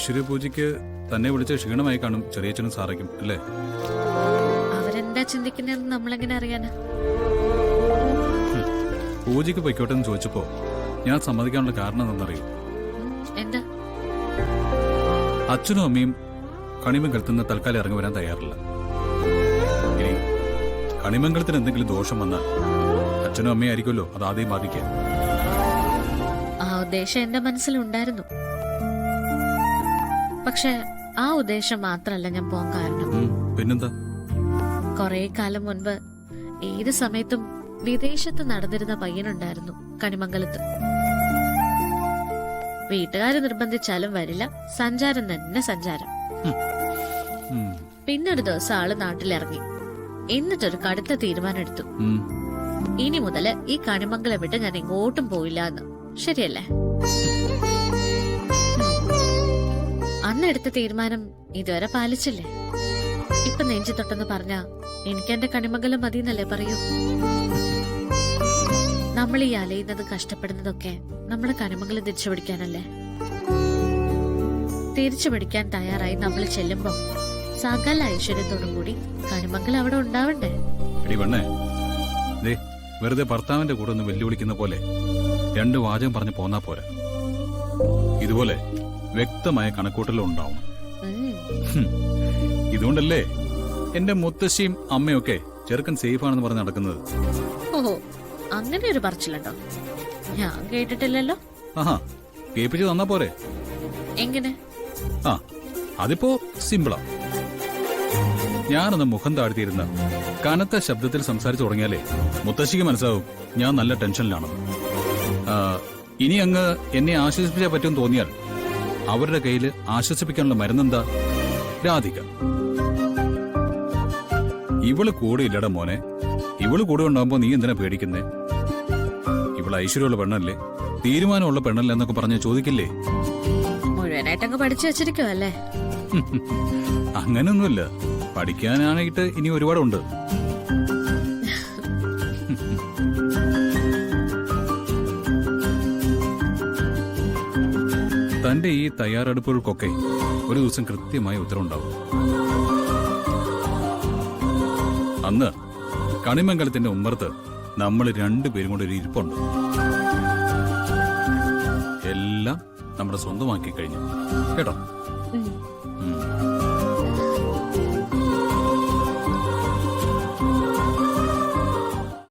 ഐശ്വര്യ പൂജയ്ക്ക് തന്നെ വിളിച്ച ക്ഷീണമായി കാണും ചെറിയച്ഛനും സാറയ്ക്കും അല്ലേ? അവരെന്താ ചിന്തിക്കുന്നതെന്ന് നമ്മളെങ്ങനെ അറിയാനാ? പൂജയ്ക്ക് പൊയ്ക്കോട്ടെ എന്ന് ചോദിച്ചപ്പോ ഞാൻ സമ്മതിക്കാനുള്ള കാരണം എന്താണെന്നറിയും? എന്താ? അച്ഛനും അമ്മയും കണിമംഗലത്തുനിന്ന് തൽക്കാലം ഇറങ്ങി വരാൻ തയ്യാറില്ല. ഇനി കണിമംഗലത്തിന് എന്തെങ്കിലും ദോഷം വന്നാൽ അച്ഛനും അമ്മയും ആയിരിക്കുമല്ലോ അത് ആദ്യം ബാധിക്കുക. ആ ഉദ്ദേശം എന്റെ മനസ്സിലുണ്ടായിരുന്നു. പക്ഷെ ആ ഉദ്ദേശം മാത്രല്ല ഞാൻ പോകാൻ കാരണം. പിന്നെന്താ? കൊറേ കാലം മുൻപ് ഏത് സമയത്തും വിദേശത്ത് നടന്നിരുന്ന പയ്യനുണ്ടായിരുന്നു കണിമംഗലത്ത്. വീട്ടുകാര് നിർബന്ധിച്ചാലും വരില്ല, സഞ്ചാരം തന്നെ സഞ്ചാരം. പിന്നൊരു ദിവസം ആള് നാട്ടിലിറങ്ങി. എന്നിട്ടൊരു കടുത്ത തീരുമാനം എടുത്തു. ഇനി മുതല് ഈ കണിമംഗലം വിട്ട് ഞാൻ എങ്ങോട്ടും പോയില്ല എന്ന്. ശരിയല്ലേ? അന്ന് എടുത്ത തീരുമാനം ഇതുവരെ പാലിച്ചില്ലേ? ഇപ്പൊ നെഞ്ചി തൊട്ടെന്ന് പറഞ്ഞാ എനിക്ക് എന്റെ കണിമംഗലം മതിയെന്നല്ലേ പറയൂ? നമ്മൾ ഈ അലയുന്നത് കഷ്ടപ്പെടുന്നതൊക്കെ നമ്മുടെ കണിമംഗലം തിരിച്ചു പിടിക്കാനല്ലേ? തിരിച്ചു പിടിക്കാൻ തയ്യാറായി നമ്മൾ ചെല്ലുമ്പോ സകല ഐശ്വര്യത്തോടും കൂടി കണിമംഗലം അവിടെ ഉണ്ടാവണ്ടേ? വെറുതെ ഭർത്താവിന്റെ കൂടെ ഒന്ന് വെല്ലുവിളിക്കുന്ന പോലെ രണ്ട് വാചകം പറഞ്ഞു പോന്നാ പോരാ. ഇതുപോലെ വ്യക്തമായ കണക്കൂട്ടലും ഉണ്ടാവണം. ഇതുകൊണ്ടല്ലേ എന്റെ മുത്തശ്ശിയും അമ്മയൊക്കെ ചെറുക്കൻ സേഫ് ആണെന്ന് പറഞ്ഞ് നടക്കുന്നത്. ഓഹോ, അങ്ങനെ ഒരു പറച്ചിലുണ്ടോ? ഞാൻ കേട്ടിട്ടില്ലല്ലോ. ആഹാ, കേൾപ്പിച്ച് തന്നാ പോരെ? എങ്ങനെ? ആ, അതിപ്പോ സിമ്പിളാ. ഞാനൊന്ന് മുഖം താഴ്ത്തിയിരുന്ന കനത്ത ശബ്ദത്തിൽ സംസാരിച്ചു തുടങ്ങിയാലേ മുത്തശ്ശിക്ക് മനസ്സിലാവും ഞാൻ നല്ല ടെൻഷനിലാണെന്ന്. ഇനി അങ്ങ് എന്നെ ആശ്വസിപ്പിച്ചാൽ പറ്റുമെന്ന് തോന്നിയാൽ അവരുടെ കയ്യിൽ ആശ്വസിപ്പിക്കാനുള്ള മരുന്നെന്താ? രാധിക. ഇവള് കൂടെ ഇല്ലടാ മോനെ. ഇവള് കൂടെ ഉണ്ടാവുമ്പോ നീ എന്തിനാ പേടിക്കുന്നേ? ഇവള് ഐശ്വര്യമുള്ള പെണ്ണല്ലേ, തീരുമാനമുള്ള പെണ്ണല്ലേ എന്നൊക്കെ പറഞ്ഞ് ചോദിക്കില്ലേ? മുഴുവനായിട്ടങ്ങ് പഠിച്ചു വെച്ചിരിക്കുവല്ലേ? അങ്ങനെയൊന്നുമില്ല, പഠിക്കാനായിട്ട് ഇനി ഒരുപാടുണ്ട്. തന്റെ ഈ തയ്യാറെടുപ്പുകൾക്കൊക്കെ ഒരു ദിവസം കൃത്യമായ ഉത്തരവുണ്ടാവും. അന്ന് കണിമംഗലത്തിന്റെ ഉമ്മറത്ത് നമ്മൾ രണ്ടുപേരും കൊണ്ട് ഒരു ഇരിപ്പുണ്ട്. എല്ലാം നമ്മുടെ സ്വന്തമാക്കി കഴിഞ്ഞു കേട്ടോ.